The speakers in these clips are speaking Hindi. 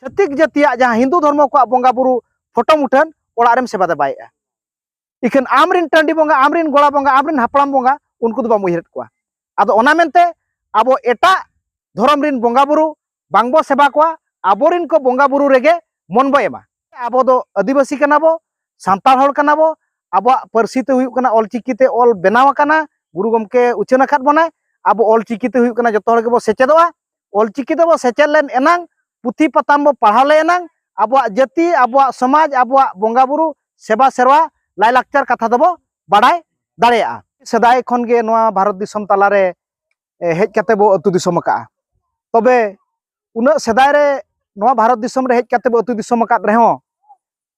छत्तीक जातिया जहाँ हिंदू धर्म को बंगा बुरु फोटो मुठन ओड़ा रेम सेवा दबाएगा इखन आमरिन टांडी बंगा आमरिन गोड़ा बंगा आमरिन हापड़ाम बंगा उनको बाम उयहर कोआ आदो ओना मेनते आबो एटा धर्म रिन बंगा बुरु बांगबो सेवा कोआ आबोरिन को बंगा बुरु रेगे मन बो एमा आबो दो आदिवासी कनाबो सांताल हड़ कनाबो आबो पारसी ते हुयुक कना ऑलचिकी ते ऑल बनाव कना गुरु गमके उचना खात बना आबो ऑलचिकी ते हुयुक कना जतो हड़ के बो सेचेदोआ ऑलचिकी ते बो सेचेद लेन एनांग पुथी पताम बो पढ़ाव ले एनांग आबो जाति आबो समाज आबो बंगा बुरु सेवा सेरवा लाई लाक्चर कथा दबो बाडाय दाड़ेया सदाय खन गे नोआ भारत दिसम तालारे हेज कते बो अतु दिसम का तबे उना सदाय रे नोआ भारत दिसम रे हेज कते बो अतु दिसम का रहो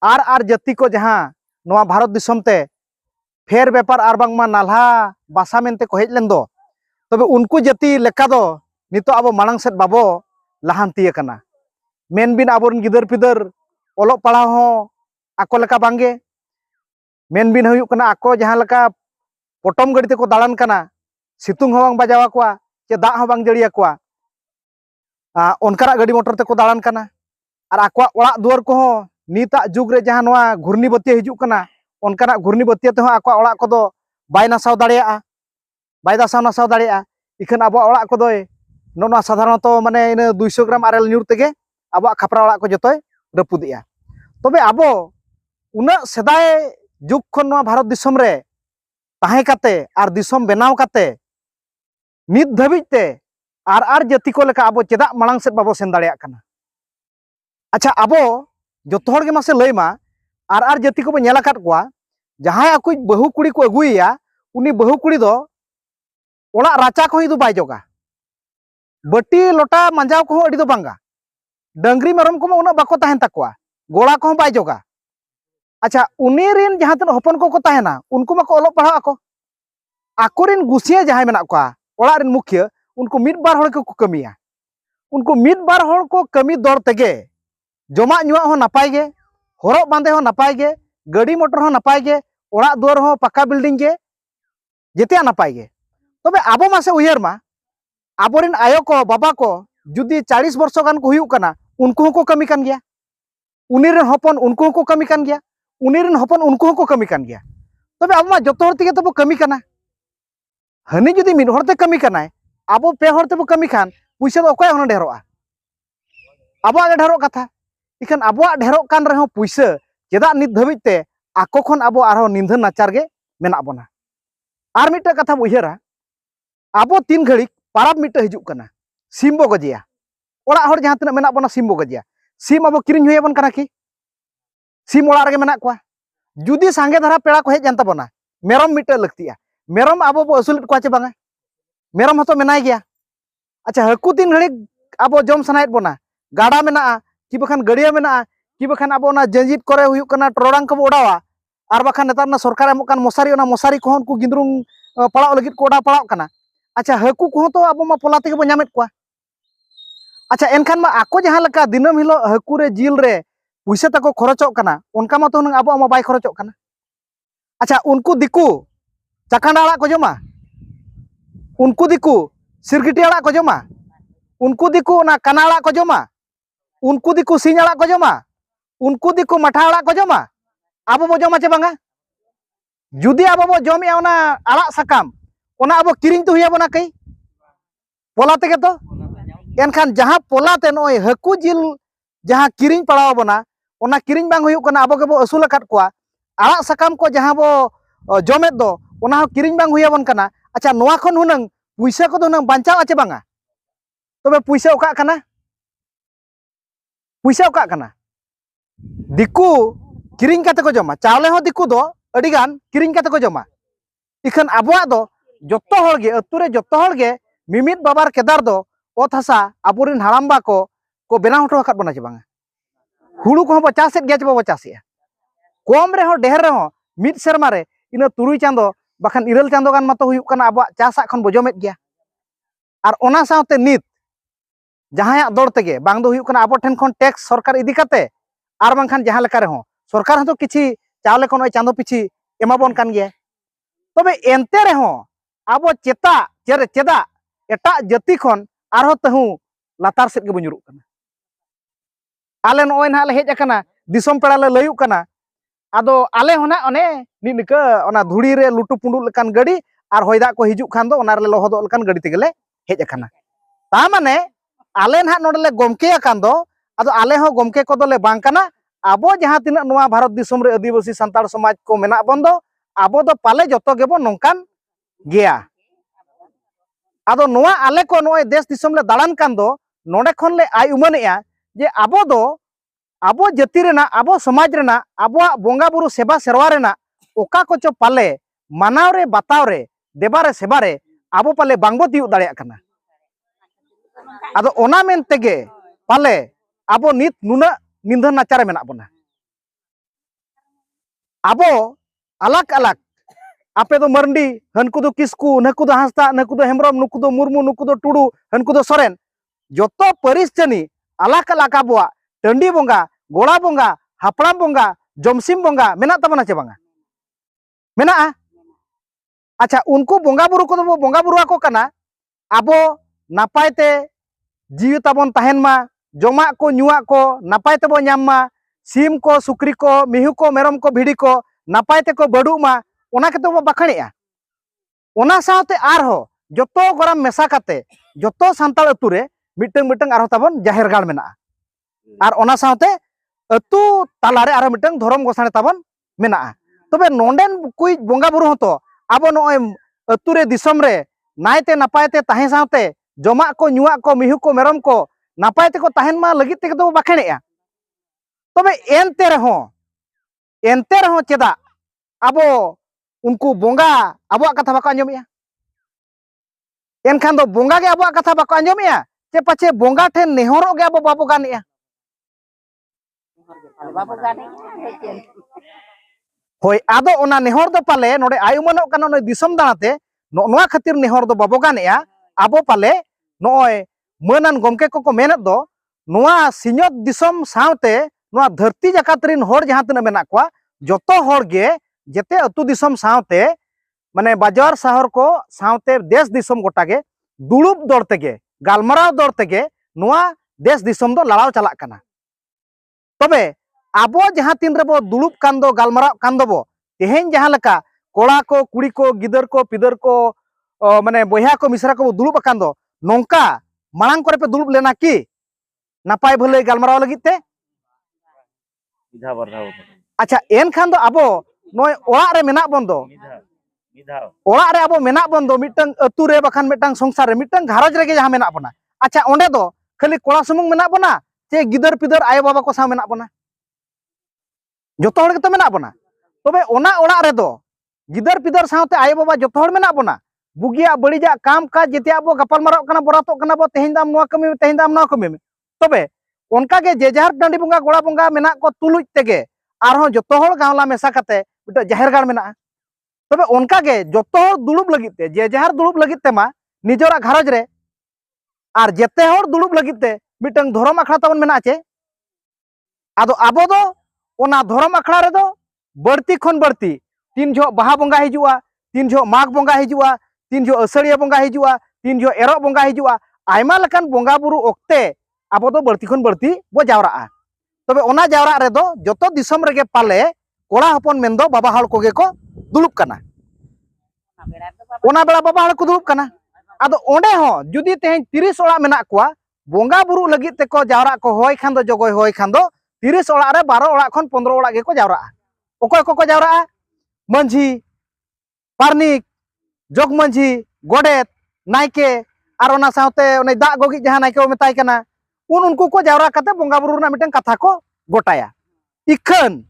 आर जाति को जहां नोआ भारत दिसम ते फेर व्यापार आर बांगमा नाल्हा बासा मेनते को हेज लेन दो तबे उनको जाति लेका दो नितो आबो मांग सेद बाबो लाहांती कना मेन बिन आबोरन गिदर पिदर ओलो पढ़ा हो आको लेका बांगे मेन बिन हुयुक कना आको जहां लेका पटम गड़ी ते को दाड़ान कना सितुंग हो बांग बाजावा कोआ चे दाग हो बांग जड़िया कोआ ओनकारा गाड़ी मोटर ते को दाड़ान कना आर आको ओड़ा दुआर को हो नीता जुग रे जहां नोआ घुर्नी बत्ती हिजुक कना ओनकारा घुर्नी बत्ती ते हो आको ओड़ा को दो बाय नासाव दाड़ेया बाय दासाव नासाव दाड़ेया इखन आबो ओड़ा को दोय नोना साधारणत माने इन 200 ग्राम आरेल न्यूर तेगे आबो खापरा ओड़ा को जतोय रपुदिया तबे आबो उना सदाय जुग खन नोआ भारत दिसम रे ताहे काते आर दिसम बेनाव काते नित धाबिज ते आर जाति को लेका आबो चेदा मांग सेद बाबो सेन दाड़ेया कना अच्छा आबो जतो हड़ गे मासे लैमा आर जाति को बो नेला काट कोआ जहां आकुज बहु कुड़ी को अगुइया उनी बहु कुड़ी दो ओड़ा राचा को दो बाय जोगा बटी लोटा मंजाव को अड़ी दो बांगा डंगरी मेरम को उना बाको ताहेन ताकोआ गोड़ा को बाय जोगा अच्छा उनी रिन जहां तन हपन को ताहेना उनको माको ओलो पढ़ा आको रिन गुसिया जहां मेना कोआ ओड़ा रिन मुखिया उनको मिड बार हड़ को कमिया उनको मिड बार हड़ को कमी दर तेगे जमा नुआ हो नापाय गे हरक बांदे हो नापाय गे गाड़ी मोटर हो नापाय गे ओड़ा दुआर हो पक्का बिल्डिंग गे जेते नापाय गे तबे आबो मासे उयहर मा आबोरिन आयो को बाबा को जुदी 40 वर्ष गान को हुयुक कना उनको को कमी कान गया उनीरेन हपन उनको को कमी कान गया उनीरेन हपन उनको को कमी कान गया तबे आबो मा जतो हर तेगे तबो कमी काना हनी जुदी मिड हरते कमी कानाय आबो पे हरते बो कमी खान पुइसा दो अकय होना ढेरोआ आबो ढेरो कथा इखन आबो ढेरो कान रहो पुइसा चेदा नित धाबिज ते आको खन आबो आरो निंधन नाचार गे मेना बना आर मिटा कथा उयहरा आबो 3 घड़ी पाराब मिटा हिजुक कना सिम बो गजिया ओड़ा हर जहां तना मेना बना सिम बो गजिया सिम आबो किरिन होयबन कना कि सिम ओड़ा रे मेना कोआ जुदी सांगे धारा पेड़ा को हेज जानता बना मेरम मिटा लगतिया मेरम आबो बो असुल को चे बांगा मेरम हतो मेनाय गया अच्छा हकु 3 घड़ी आबो जम सनायत बना गाड़ा मेना कि बखान गड़िया मेना कि बखान आबो ना जंजीत करे हुयुक कना टरोडांग को ओडावा आर बखान नेतार ना सरकार एमो कान मसारी को उनको गिंद्रुंग पड़ाव लगित को ओडा पड़ाव कना अच्छा हकु को तो आबो मा पोला तेगे बो नामेत कोआ अच्छा एनखान मा आको जहां लका दिनम हिलो हकु रे जिल रे पुइसा तको खरचोक कना उनका मा तो आबो मा बाय खरचोक कना अच्छा उनको दिकु चाकांडा आड़ा को जमा उनको दिकु सिरगिटी आड़ा को जमा उनको दिकु ना काना आड़ा को जमा उनको दिकु सिंह आड़ा को जमा उनको दिकु मठा आड़ा को जमा आबो बो जमा चे बांगा जुदी आबो बो जमिया ओना आड़ा साकाम ओना आबो किरिंग तो हुयाबोना कई पोला तेगे तो एनखान जहां पोला ते नय हकु जिल जहां किरिंग पड़ाव बना ओना किरिंग बांग हुयुक कना आबो के बो असुल अकात कोआ आड़ा साकाम को जहां बो जमेत दो ओना हो किरिंग बांग हुयाबन कना अच्छा नोआ खन हुनंग पुइसा को हुनंग बांचाव आचे बांगा तबे पुइसा ओका कना पुइसा ओका कना दिकु किरिंग काते को जमा चावले हो दिकु दो अडी गान किरिंग काते को जमा इखन आबोआ दो जतो हड़गे अतुरे जतो हड़गे मिमित बाबार केदार दो ओत हसा आबोरिन हाड़ामबा को बेना हटो हकात बना चे बांगा हुड़ू को चासेत गया चे बाबा चासिया कम रे हो ढेर रे हो मित सेरमा रे इना 3 चांदो बाखान 9 चांदो गान मतो हुयुक कना आबो चासा खन बजमेत गया आर ओना सावते नित जहां दौड़ तेगे बांग दो हुयुक कना आबो ठेन खन टैक्स सरकार इदी काते आर बांखान जहां लेका रे हो सरकार हतो किछि चावले खन चांदो पिछि एमाबन कान गया तबे एनते रे हो आबो चेता चेदा एटा जाति खन आरो तहु लातार सेट के बजुरुक कना आले नोय ना ले हेज अकना दिसम पेड़ा ले लयुक कना आदो आले होना ओने निनिका ओना धुड़ी रे लुटु पुंडु लेकान गाड़ी आर होयदा को हिजुक खान दो ओना रे लहदो लेकान गाड़ी तेगेले हेज अकना ता माने आले ना नोडले गमके अकान दो आदो आले हो गमके को दोले बांग कना आबो जहां तिना नोआ भारत दिसम रे आदिवासी संताल समाज को मेना बंदो आबो दो पाले जतो गेबो नोंकान गया आदो नोआ आले को नोय देश दिसम ले दालान कान दो नोडे खन ले आय उमानेया जे आबो दो आबो जाति रेना आबो समाज रेना आबो बोंगा बुरु सेवा सेरवा रेना ओका कोचो पाले मानाव रे बाताव रे देबा रे सेबा रे आबो पाले बांगबो तियु दाड़े कना आदो ओना मेन तेगे पाले आबो नित नुना निंदन नाचारे मेना बना आबो अलग अलग आपे दो मरंडी हनको दो किस्कू नको दो हांसदा नको दो हेमब्रम नुको दो मुर्मू नुको दो टुडू हनको दो सोरेन जतो परिस जनी अलग अलग आबो टंडी बोंगा गोड़ा बोंगा हापड़ाम बोंगा जमसिम बोंगा मेना तबना चे बांगा मेना अच्छा उनको बोंगा बुरु को दो बोंगा बुरु को कना आबो नापायते जीव ताबन तहन मा जमा को नुआ को नापायते बो नाम मा सीम को सुक्री को मिहु को मेरम को भिड़ी को नापायते को बडू मा ओना के तो बाखणिया ओना साथे आरहो जतो गराम मेसा काते जतो संताल अतु रे मिटंग मिटंग आरहो ताबन जाहेर गाड़ मेना आर ओना साथे अतु तालारे आरो मिटंग धरम गोसाने ताबन मेना तबे नोंडेन कुई बोंगा बुरु हतो आबो नोय अतु रे दिसम रे नायते नापायते ताहे साथे जमा को नुआ को मिहु को मेरम को नापायते को ताहेन मा लगित ते तो बाखणिया तबे एनते रहो चेदा आबो उनको बोंगा आबो कथा बाको आंजमिया एनखान दो बोंगा के आबो कथा बाको आंजमिया चे पाछे बोंगा ठेन नेहरो गे आबो बाबो गानिया होय आदो ओना नेहर दो पाले नोडे आयुमनो कानो नोय दिसम दानाते नोआ खातिर नेहर दो बाबो गानिया आबो पाले नोय मानान गमके को मेनत दो नोआ सिन्यत दिसम सावते नोआ धरती जाकात रिन होर जहां तना मेना कोआ जतो होर गे जेते अतु दिसम सावते माने बाजार शहर को सावते देश दिसम गोटागे दुड़ुब दौड़ तेगे गालमराव दौड़ तेगे नोआ देश दिसम दो लड़ाव चलाक कना तबे आबो जहां तीन रेबो दुड़ुब कान दो गालमराव कान दो तेहेन जहां लका कोड़ा को कुड़ी को गिदर को पिदर को माने बोया को मिश्रा को दुड़ुब कान दो नोंका मांग करे पे दुड़ुब लेना की नापाय भले गालमराव लगित ते अच्छा एन खान दो आबो नोय ओड़ा रे मेना बंदो ओड़ा रे आबो मेना बंदो मिटंग अतु रे बखान मिटंग संसार रे मिटंग घारज रे जहां मेना बना अच्छा ओंडे दो खाली कोड़ा सुमुंग मेना बना चे गिदर पिदर आयो बाबा को सा मेना बना जतो हड़ के तो मेना बना तबे ओना ओड़ा रे दो गिदर पिदर साथे आयो बाबा जतो हड़ मेना बना बुगिया बड़िजा काम का जेते आबो गपाल माराव कना बरातो कना बो तेहेन दाम नोआ कमी तेहेन दाम नोआ कमी तबे उनका के जेजार डांडी बोंगा गोड़ा बोंगा मेना को तुलुज तेगे आरहों जतो हड़ गावला मेसा काते मिटा जाहेर गाड़ मेना तबे उनका के जतो हड़ दुड़ुब लगित ते जेजार दुड़ुब लगित ते मा निजोरा घारज रे आर जेते हड़ दुड़ुब लगित ते मिटंग धरम अखड़ा ताबन मेना चे आदो आबो दो ओना धरम अखड़ा रे दो बड़ती खन बड़ती तीन जो बाहा बोंगा हिजुआ तीन जो माघ बोंगा हिजुआ तीन जो असड़िया बोंगा हिजुआ तीन जो एरो बोंगा हिजुआ आयमा लकान बोंगा बुरु ओक्ते आबो दो बड़ती खन बड़ती बो जावरा तबे ओना जावरा रे दो जतो दिसम रेगे पाले कोड़ा हपन मेंदो बाबा हड़ कोगे को दुलुब कना ओना बेड़ा बाबा हड़ को दुलुब कना आदो ओंडे हो जुदी तेहेन 30 ओड़ा मेना कोआ बोंगा बुरु लगित ते को जावरा को होय खान दो जगोय होय खान दो 30 ओड़ा रे 12 ओड़ा खन 15 ओड़ा गे को जावरा ओकोय को जावरा मंझी पारनिक जग मंझी गोडेत नायके आर ओना साथे ओने दा गोगी जहां नायके ओ मेताय कना उनको को जावरा कते बोंगा बुरु ना मिटन कथा को गोटाया इखन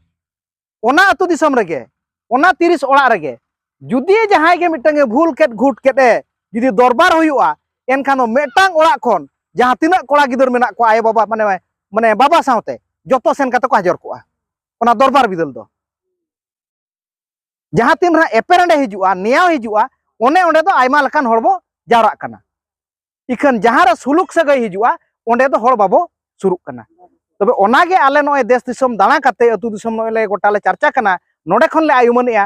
ओना अतु दिसम रेगे ओना 30 ओड़ा रेगे जुदी जहां गे मिटन भूल केट घुट केटे जुदी दरबार हुआ एनखान मेटांग ओड़ा खन जहां तिना कोड़ा गिदर मेना को आय बाबा माने माने बाबा साथे जतो सेन कते को हाजर को ओना दरबार बिदल दो जहां तीन रा एपेरंडे हिजुआ नियाव हिजुआ ओने ओंडे दो आयमा लकान हड़बो जावरा कना इखन जहां रा सुलुक सगै हिजुआ ओंडे दो हड़ बाबो सुरुक कना तबे ओनागे आले नोय देश दिसम दाणा काते अतु दिसम नोय ले गोटाले चर्चा कना नोडे खन ले आयुमनिया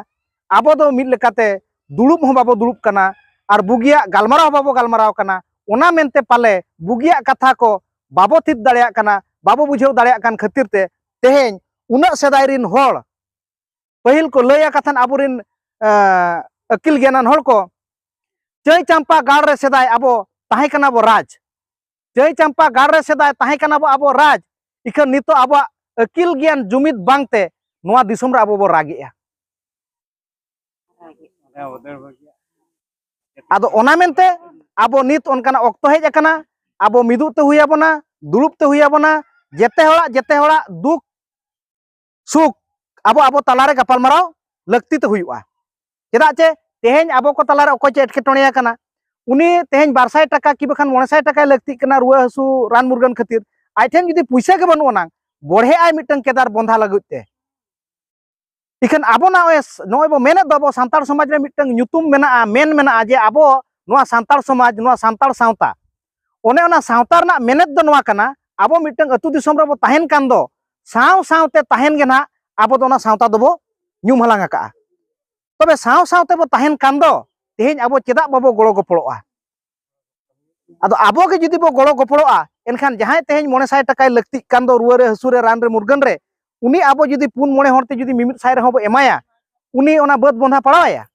आबो दो मिल लेकाते दुलुब हो बाबो दुलुब कना आर बुगिया गालमाराव बाबो गालमाराव कना ओना मेनते पाले बुगिया कथा को बाबो थित दाड़िया कना बाबो बुझाव दाड़ेयाग कान खातिर ते तेहेन उना सेदाय रिन होड़ पहिल को लया कथन आबोरिन अकिल ज्ञानन होड़ को चय चंपा गाड़ रे सेदाय आबो ताहे कना बो राज चय चंपा गाड़ रे सेदाय ताहे कना बो आबो राज इखन नितो आबो अकिल ज्ञान जुमिद बांगते नोआ दिसम रे आबो बो रागेया आदो ओना मेनते आबो नित ओनकाना ऑक्तो हेज अकना आबो मिदुते हुई आबोना दुलुपते हुई आबोना जेते होड़ा दुख सुख आबो आबो तलारे गपाल माराव लक्ति ते हुईवा चेदा चे तेहेन आबो को तलारे ओको चे एटकेटोणेया कना उनी तेहेन 200 टाका कि बखान 900 टाका लक्ति कना रुआ हसु रान मुरगन खातिर आइठेन जुदी पैसा के बनु ना बढ़े आय मिटन केदार बंधा लगुते इखन आबो ना नय बो मेने दबो सांतार समाज रे मिटन ᱧᱩᱛᱩᱢ मेना मेन मेना जे आबो नोआ सांतार समाज नोआ सांतार सावता ओने ओना सावता रना मेनेत दो नोआ कना आबो मिटन अतु दिसम रे बो ताहेन कान दो साव सावते ताहेन गे ना आबो दो ना सावता दबो ᱧᱩᱢ हलांग आका तबे साव सावते बो ताहेन कान दो तेहेन आबो चेदा बाबो गड़ो गपड़ोआ आदो आबो के जुदी बो गड़ो गपड़ोआ एनखान जहाय तेहेन 900 टाका लक्ति कान दो रुआ रे हसु रे रान रे मुरगन रे उनी आबो जुदी पुन मोणे होरते जुदी मिमित साय रहो बो एमाया उनी ओना बद बंधा पड़ावाया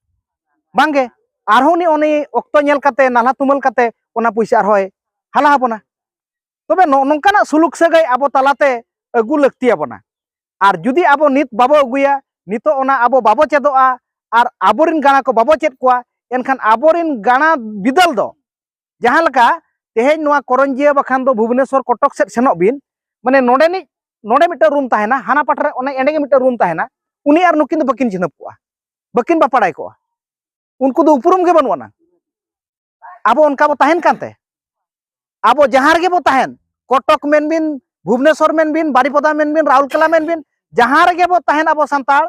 बांगे आरहो उनी ऑक्तो नेल काते नाला तुमल काते ओना पैसा आरहोय हाला हाबोना तबे नोंकाना सुलुक सगाई आबो तालाते अगु लक्ति आबोना आर जुदी आबो नित बाबो अगुया नितो ओना आबो बाबो चेदोआ आर आबोरिन गाना को बाबो चेद कोआ एनखान आबोरिन गाना बिदल दो जहां लका तेहेन नोआ करंजिया बखान दो भुवनेश्वर कटक सेट सेनोक बिन माने नोडे मिटा रूम ताहेना हाना पाटरे ओने एंडे मिटा रूम ताहेना उनी आर नुकिन दो बकिन जिनप कोआ बकिन बापाड़ाय कोआ उनको दो उपरुम के बनुआ ना आबो उनका बो ताहेन कानते आबो जहां रे बो ताहेन कटक मेन बिन भुवनेश्वर मेन बिन बारीपदा मेन बिन राउरकेला मेन बिन जहां रे बो ताहेन आबो सांताल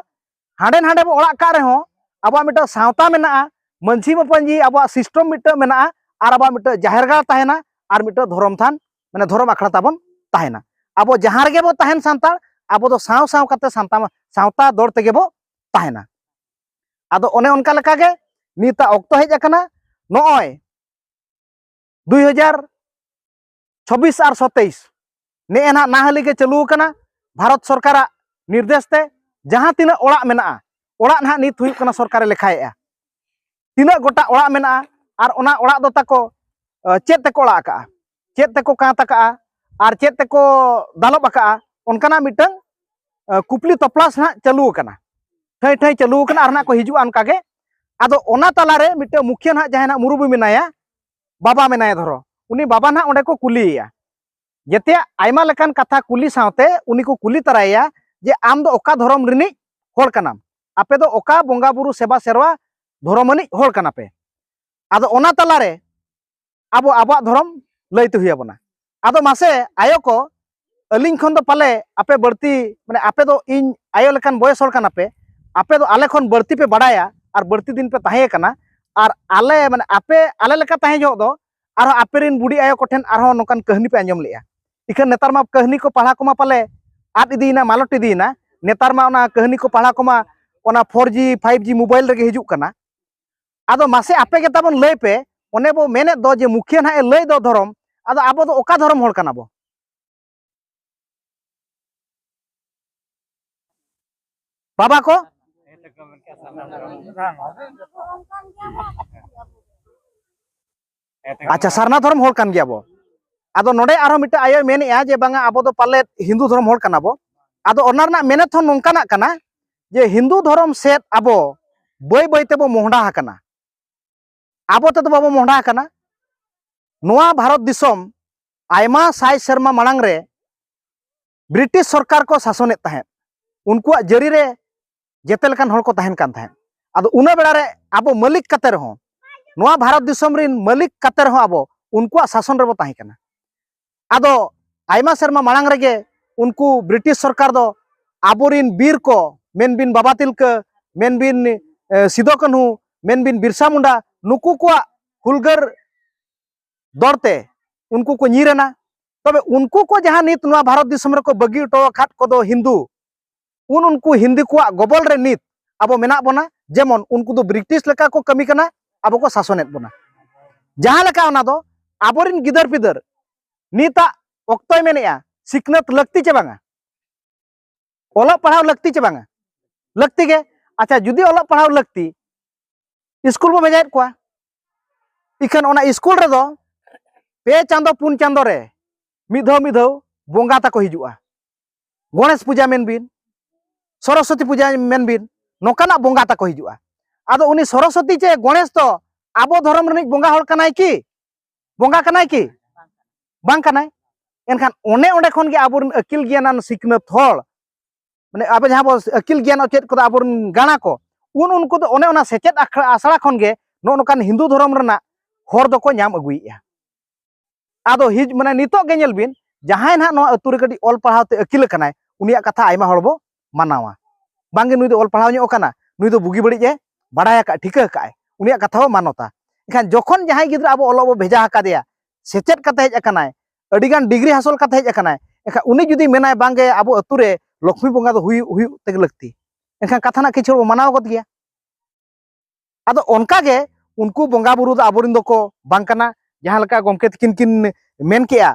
हांडे बो ओड़ा का रहो आबो मिटा सावता मेना मंझी मपंजी आबो सिस्टम मिटा मेना आर आबो मिटा जाहेरगाड़ ताहेना आर मिटा धर्म थान माने धर्म आखड़ा ताबन ताहेना आबो जहां रे बो ताहेन सांताल आबो दो साव साव काते सावता दौड़ तेगे बो ताहेना आदो ओने उनका लेका गे नीता ऑक्तो हेज अकना नॉय 2026 और 27 ने ना नाहली के चलू कना भारत सरकार निर्देश ते जहां तीना ओड़ा मेना ओड़ा ना नित हुई कना सरकार लेखाएआ तीना गोटा ओड़ा मेना आर ओना ओड़ा दो ताको चेत तको ओड़ा का चेत तको का तका आर चेत तको दालब का उनकाना मिटन कुपली तपलास ना चलू कना ठई ठई चलू कना आर ना को हिजु अनका गे आदो ओना तालारे मिटे मुखिया ना जहाना मुरुबु मेनाया बाबा मेनाया धरो उनी बाबा ना ओंडे को कुलिया जेते आयमा लेकान कथा कुली सावते उनी को कुली तराया जे आम दो ओका धर्म रिनी होड़ कनाम आपे दो ओका बोंगा बुरु सेवा सेरवा धर्मनी होड़ कना पे आदो ओना तालारे आबो आबा धर्म लैते हुई आबोना आदो मासे आयो को अलिंग खन दो पाले आपे बढ़ती माने आपे दो इन आयो लेकान बयस होड़ कना पे आपे दो आले खन बढ़ती पे बड़ाया और बढ़ती दिन पे ताहे कना और आले माने आपे आले लेका ताहे जो दो आरो आपेरिन बुढ़ी आयो कोठेन आरो नोकान कहानी पे अंजम लिया इखन नेतार मा कहानी को पढ़ा को मा पाले आद इदीना मालट इदीना नेतार मा ओना कहानी को पढ़ा को मा ओना 4G 5G मोबाइल रे हिजुक कना आदो मासे आपे के ताबन लय पे ओने बो मेने दो जे मुखिया ना ए लय दो धर्म आदो आबो दो ओका धर्म होड़ कना बो बाबा को अच्छा सारना धर्म होड़ कान गया बो आदो नोडे आरो मिटा आयो मेनेया जे बांगा आबो दो पाले हिंदू धर्म होड़ कना बो आदो ओना रना मेने थन नोंकाना कना जे हिंदू धर्म सेट आबो बय बय ते बो मोहडा हकना आबो ते बाबो मोहडा हकना नोआ भारत दिसम आयमा साय शर्मा मांग रे ब्रिटिश सरकार को शासनेत ताहें उनकुआ जरी रे जेते लेकान होड़ को ताहेन कान ताहें आदो उना बेड़ा रे आबो मालिक काते रहो नोआ भारत दिसम रिन मालिक काते रहो आबो उनकुआ शासन रे बो ताहें कना आदो आयमा शर्मा मांग रे गे उनको ब्रिटिश सरकार दो आबोरिन बीर को मेन बिन बाबा तिलका मेन बिन सिदो कान्हू मेन बिन बिरसा मुंडा नुकु को हुलगर दौड़ते उनको को नीरना तबे उनको को जहां नित नोआ भारत दिसम रे को बगी टो खाट को दो हिंदू उनको हिंदी को गबल रे नित आबो मेना बोना जेमन उनको दो ब्रिटिश लेका को कमी कना आबो को शासनेत बोना जहां लेका ओना दो आबोरिन गिदर पिदर नीता ऑक्तोय मेनेया सिकनत लगती चे बांगा ओला पढ़ाव लगती चे बांगा लगती के अच्छा जुदी ओला पढ़ाव लगती स्कूल बो भेजायत कोआ इखन ओना स्कूल रे दो पे चांदो पुन चांदो रे मिधो बोंगा ताको हिजुआ गणेश पूजा मेन बिन सरस्वती पूजा मेन बिन नोकाना बोंगा ताको हिजुआ आदो उनी सरस्वती चे गणेश तो आबो धर्म रनिक बोंगा हड़ कनाय की बोंगा कनाय की बांग कनाय एनखान ओने ओंडे खन गे आबोरन अकिल ज्ञानान सिकनत हड़ माने आबे जहां बो अकिल ज्ञान अचेत को आबोरन गाना को उनको तो ओने ओना सेचेत आसड़ा खन गे नो नोकान हिंदू धर्म रना हर दको नाम अगुइया आदो हिज माने नितो गे नेल बिन जहां ना नो अतु रे कडी ऑल पढ़ाव ते अकिल कनाय उनिया कथा आयमा हड़ बो मानावा बांगे नुई दो ऑल पढ़ाव ᱧᱚᱜ कना नुई दो बुगी बड़ी जे बाडाया का ठिका काय उनिया कथा हो मानोता एखान जखन जहां गिद्रा अब ओलो बो भेजा हकादेया सेचेत कते हेज अकनाय अडिगान डिग्री हासिल कते हेज अकनाय एखा उनी जुदी मेनाय बांगे अब अतु रे लक्ष्मी बोंगा दो हुई तेग लगती एखान कथा ना किछु बो मानाव गत गया आदो ओनका गे उनको बोंगा बुरु आबोरिन दको बांग कना जहां लका गमके तकिन किन मेन केया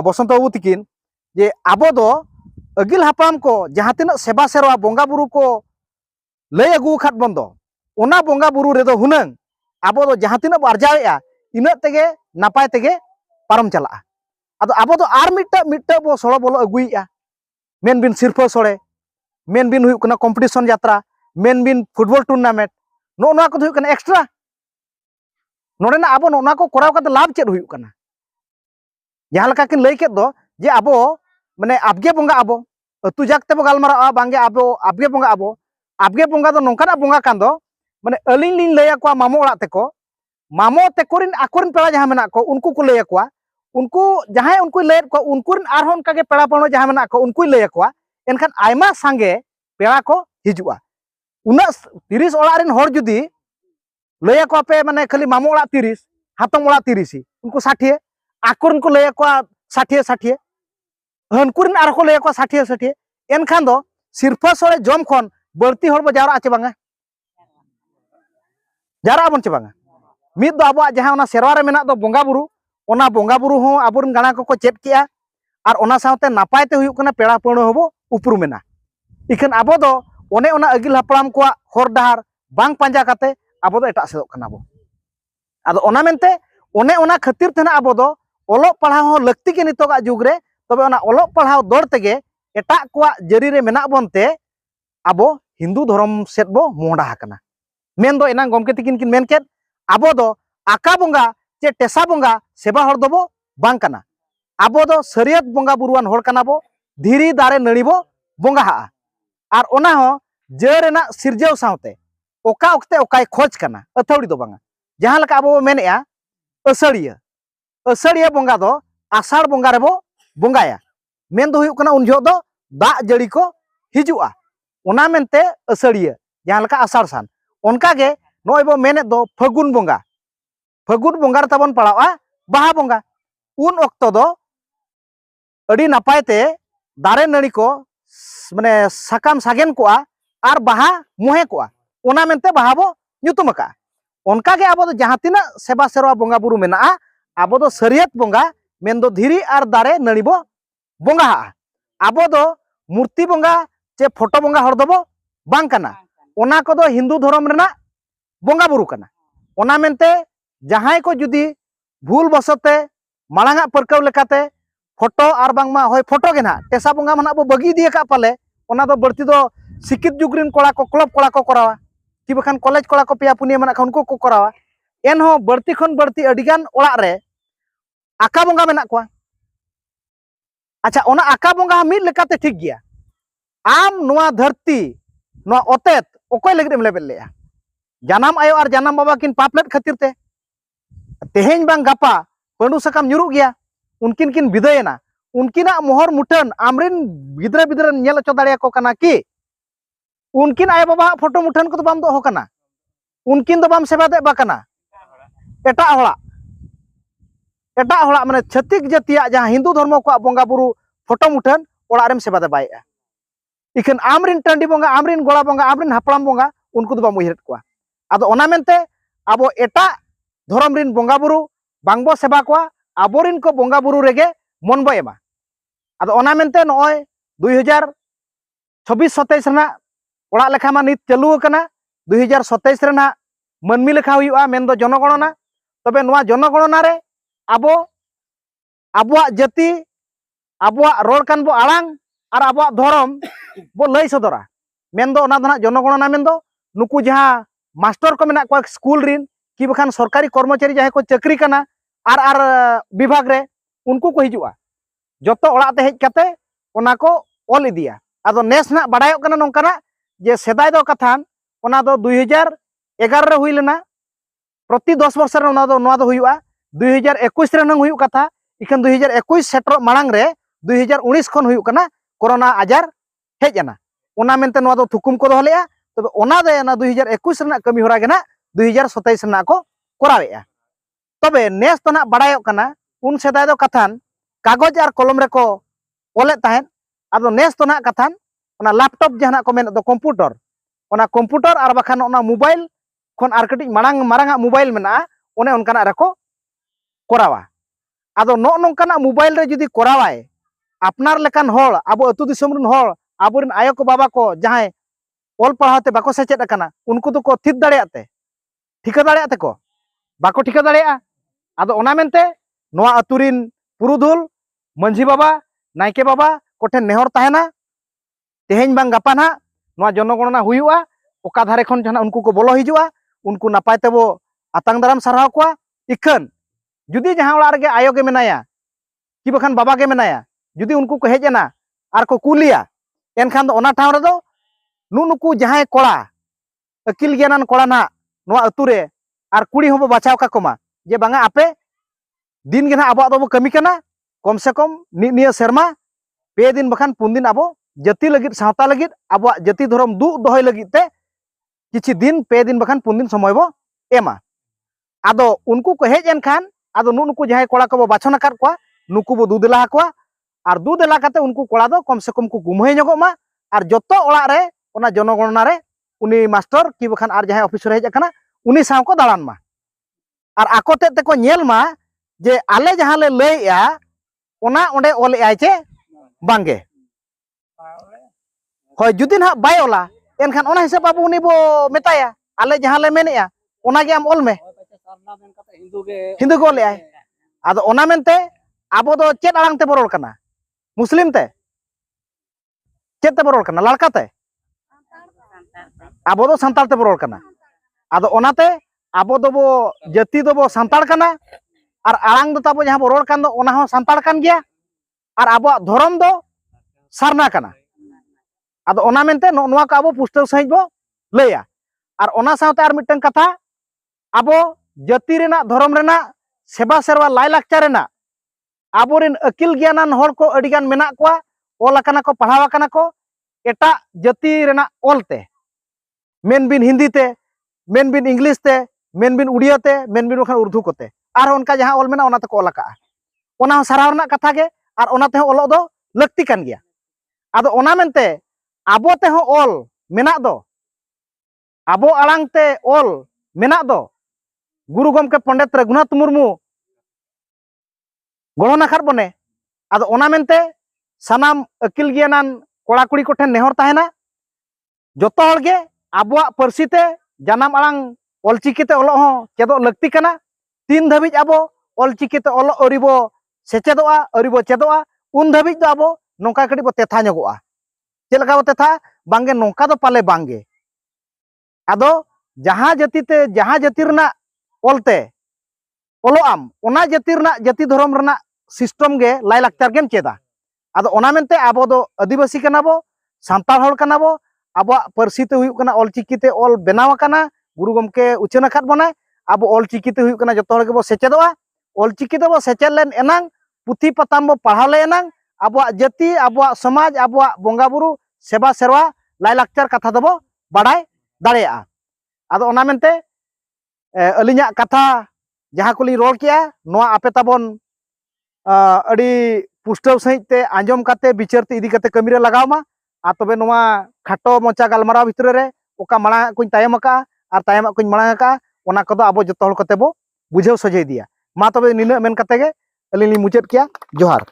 बसंत बाबू तकिन जे आबो दो अगिल हापराम को जहां तिना सेवा सेरवा बोंगा बुरु को लय अगु खात बंदो ओना बोंगा बुरु रे दो हुनंग आबो दो जहां तिना आरजावेया इना तेगे नापाय तेगे पारम चला आदो आबो दो आर मिट्टा बो सोलो बोलो अगुइया मेन बिन सिरफा सोड़े मेन बिन हुई कना कॉम्पिटिशन यात्रा मेन बिन फुटबॉल टूर्नामेंट नो ना को हुई कना एक्स्ट्रा नोडेना आबो नो ना को कराव कते लाभ चेद हुई कना जहां लका किन लय केद दो जे आबो माने आबगे बोंगा आबो अतु जाकते बो गालमारा बांगे आबो आबगे बोंगा दो नोंकाना बोंगा कान दो माने अलिन लिन लय को मामो ओड़ा तेको मामो तेकोरिन आकोरिन पेड़ा जहां मेना को उनको को लय को उनको जहां उनको लय को उनकुरिन आर होन कागे पेड़ा पणो जहां मेना को उनको लय को एनखान आयमा सांगे पेड़ा को हिजुआ उना 30 ओड़ा रिन हर जुदी लय को पे माने खाली मामो ओड़ा 30 हातम ओड़ा 30 उनको 60 आकोरिन को लय को 60 हनकुरिन आर को लय को 60 एनखान दो सिरफा सोरे जम खन बर्ती हर बो जावरा चे बांगा जारा बन चे बांगा मिद दो आबो जहां ओना सेरवा रे मेना दो बोंगा बुरु हो आबोरन गाना को चेत किया और ओना सावते नापाय ते हुयुक कना पेड़ा पणो होबो उपरुमेना इखन आबो दो ओने ओना अगिल हापराम को हर डहार बांग पांजा काते आबो दो एटा सेदोक कना बो आदो ओना मेनते ओने ओना खातिर तेना आबो दो ओलो पढ़ाव हो लगती के नितोगा जुग रे तबे ओना ओलो पढ़ाव दौड़ तेगे एटा को जरी रे मेना बनते आबो हिंदू धर्म सेद बो मोंडा हकना मेन दो एना गमके तिकिन किन मेन केद आबो दो आका बोंगा चे टेसा बोंगा सेवा हर दो बो बांग कना आबो दो सरियत बोंगा बुरुआन हर कना बो धीरी दारे नड़ी बो बोंगा हा आर ओना हो जरेना सिरजेव सावते ओका ओक्ते ओकाय खोज कना अथौड़ी दो बांगा जहां लका आबो मेनेया असड़िया बोंगा दो आषाढ़ बोंगा रे बो बोंगाया मेन दो हुयुक कना उन जो दो दा जड़ी को हिजुआ ओना मेनते असड़िया जहां लका आषाढ़ सान ओनका गे नोय बो मेने दो फागुन बोंगा रे ताबन पड़ावा बाहा बोंगा उन ओक्तो दो अड़ी नापायते दारे नड़ी को माने साकाम सागेन को आर बाहा मोहे को ओना मेनते बाहा बो nyutum का ओनका गे आबो दो जहां तिना सेवा सेरवा बोंगा बुरु मेना आबो दो सरियत बोंगा मेन दो धीरी आर दारे नड़ी बो बोंगा आबो दो मूर्ति बोंगा चे फोटो बोंगा हर दो बो बांग कना ओना को दो हिंदू धर्म रेना बोंगा बुरु कना ओना मेनते जहां को जुदी भूल बसते मालांगा परकाव लेकाते फोटो आर बांगमा होय फोटो गे ना टेसा बोंगा माना बो बगी दिए का पाले ओना दो बर्ती दो सिकित जुगरिन कोड़ा को क्लब कोड़ा को करावा कि बखान कॉलेज कोड़ा को पेया पुनिया मना उनको को करावा एन हो बर्ती खन बर्ती अडिगान ओड़ा रे आका बोंगा मेना को अच्छा ओना आका बोंगा मिद लेकाते ठीक गया आम नोआ धरती नोआ ओतेत ओकोय लगित लेबेल लेया जानम आयो आर जानम बाबा किन पापलेट खातिर ते तेहेन बांग गापा पंडू सकाम nyuruh गया उनकिन किन विदयना उनकिना मोहर मुठन आमरिन गिद्रा नेल अचो दाड़िया को कना कि उनकिन आय बाबा फोटो मुठन को तो बाम दो कना उनकिन दो बाम सेवा दे बाकना एटा हड़ा माने छतिक जातिया जहां हिंदू धर्म को बोंगा बुरु फोटो मुठन ओड़ा रेम सेवा दे बायआ इखन आमरिन टांडी बोंगा आमरिन गोड़ा बोंगा आमरिन हापड़ाम बोंगा उनको दो बाम उहिरत को आदो ओना मेनते आबो एटा धर्म रिन बोंगा बुरु बांगबो सेवा को आबोरिन को बोंगा बुरु रेगे मन बो एमा आदो ओना मेनते नॉय 2026-27 रना ओड़ा लेखा मा नित चालू कना 2027 रना मनमी लेखा हुआ मेन दो जनगणना तबे नोआ जनगणना रे आबो आबुआ जाति आबुआ रोड कान बो आड़ांग और आबुआ धर्म बो लई सदरा मेन दो ओना दना जनगणना मेन दो नुकु जहां मास्टर को मेना को स्कूल रिन कि बखान सरकारी कर्मचारी जहां को चाकरी कना आर विभाग रे उनको को हिजुआ जतो ओड़ा ते हेज काते ओना को ऑल इदिया आदो नेस ना बाडायो कना नोंकाना जे सेदाय दो कथान ओना दो 2011 रे हुई लेना प्रति 10 वर्ष रे ओना दो हुआ 2021 रे नंग हुई कथा इखन 2021 सेटर मांग रे 2019 खन हुई कना कोरोना आजार हेजना ओना मेनते नोआ दो थुकुम को दोहलेया तबे ओना दे ना 2021 रना कमी होरा गेना 2027 रना को कोरावेया तबे नेस तो ना बाडायो कना उन सेदाय दो कथान कागज और कलम रे को ओले ताहेन आदो नेस तो ना कथान ओना लैपटॉप जहां को मेन दो कंप्यूटर और बखान ओना मोबाइल खन आर कटी मांग मारांगा मोबाइल मेना ओने उनकाना रे को कोरावा आदो नो नोंकाना मोबाइल रे जुदी कोरावाय अपनार लेकान होड़ आबो अतु दिसम रन होड़ आबोरिन आयो को बाबा को जहां ऑल पढ़ाते बाको सेचेद अकाना उनको तो को थित दाड़ेयाते ठिका दाड़ेयाते को बाको ठिका दाड़ेया आदो ओना मेनते नोआ अतुरिन पुरुधुल मंझी बाबा नायके बाबा कोठे नेहर ताहेना तेहेन बांग गापा ना नोआ जनगणना हुयुआ ओका धारे खन जहां उनको को बोलो हिजुआ उनको नापाय तेबो आतांग दाराम सारहाव कोआ इखन जुदी जहां ओड़ा रे आयो गे मेनाया कि बखान बाबा गे मेनाया जुदी उनको को हेजना आर को कुलिया एनखान दो ओना ठाव रे दो नुनुकु जहां कोड़ा अकिल ज्ञानन कोड़ा ना नोआ अतुरे आर कुड़ी होबो बाचाव का कोमा जे बांगा आपे दिन गे ना आबो दो कमी कना कम से कम निया शर्मा पे दिन बखान पुन दिन आबो जाति लगित सावता लगित आबो जाति धर्म दु दोहय लगित ते किछि दिन पे दिन बखान पुन दिन समय बो एमा आदो उनको को हेज एनखान आदो नुनुकु जहां कोड़ा को बाछन आकाद कोआ नुकु बो दुदेला कोआ आर दुदेला काते उनको कोड़ा दो कम से कम को गुमहय नगो मा आर जतो ओड़ा रे ओना जनगणना रे उनी मास्टर कि बखान आर जहां ऑफिसर हेज अकना उनी साव को दाड़ान मा आर आको ते को नेल मा जे आले जहां ले लैया ओना ओंडे ओल आय चे बांगे होय जुदी ना बाय ओला एनखान ओना हिसाब बाबू उनी बो मेताया आले जहां ले मेनेया ओना गे आम ओल में हिंदू को ले आय आदो ओना मेनते आबो दो चेत आड़ांग ते बरोल कना मुस्लिम ते चेत ते बरोल कना लड़का ते आबो दो संताल ते बरोल कना आदो ओनाते आबो दो बो जाति दो बो संताल कना और आड़ांग दो ताबो जहां बो रोड कान दो ओना हो संताल कान गया और आबो धर्म दो सारना कना आदो ओना मेनते नोआ का आबो पुस्तक सहित बो लैया और ओना सावते आर मिटन कथा आबो जाति रेना धर्म रेना सेवा सेरवा लाई लाक्चार रेना आबोरिन अकिल ज्ञानन होड़ को अडिगान मेना कोआ ओल आकाना को पढ़ाव आकाना को एटा जाति रेना ओलते मेन बिन हिंदी ते मेन बिन इंग्लिश ते मेन बिन उड़िया ते मेन बिन बखान उर्दू कोते आर उनका जहां ओल मेना ओना ते को ओल आका ओना साराव रना कथा गे आर ओना ते ओलो दो लक्ति कान गया आदो ओना मेनते आबो ते हो ओल मेना दो आबो आड़ांग ते ओल मेना दो गुरु गमके पंडित रघुनाथ मुर्मू गणना खार बने आदो ओना मेनते सानाम अकिल ज्ञानन कोड़ा कुड़ी कोठे नेहर ताहेना जतो हर गे आबुआ पारसी ते जानाम आड़ांग ऑलचिकी ते ओलो हो चेदो लक्ति कना तीन धाबिज आबो ऑलचिकी ते ओलो अरिबो सेचेदोआ अरिबो चेदोआ उन धाबिज दो आबो नोंका कड़ी बो तेथा नगोआ चेलका बो तेथा बांगे नोंका दो पाले बांगे आदो जहां जाति ते जहां जाति रना ओलते ओलो आम ओना जाति रना जाति धर्म रना सिस्टम गे लाई लाक्चार गेम चेदा आदो ओना मेनते आबो दो आदिवासी कना बो सांताल होड़ कना बो आबो पारसी ते हुयुक कना ऑलचिकी ते ऑल बेनाव कना गुरु गमके उचना खाद बने आबो ऑलचिकी ते हुयुक कना जतो हर गे बो सेचेदोआ ऑलचिकी ते बो सेचेद लेन एनांग पुथी पताम बो पढ़ाव ले एनांग आबो जाति आबो समाज आबो बोंगा बुरु सेवा सेरवा लाई लाक्चार कथा दबो बाडाय दाड़ेया आदो ओना मेनते अलिया कथा जहां को ली रोल किया नोआ आपे ताबोन अड़ी पुष्टव सहित ते आंजम काते विचारते इदी काते कमी रे लगाव मा आ तबे नोआ खाटो मोचा गालमाराव भितर रे ओका माड़ा कुछ तायम का आर तायम कुछ माड़ा का ओना कदो आबो जतो हल कते बो बुझाव सजे दिया मा तबे निना मेन काते गे अलिली मुचाद किया जोहार।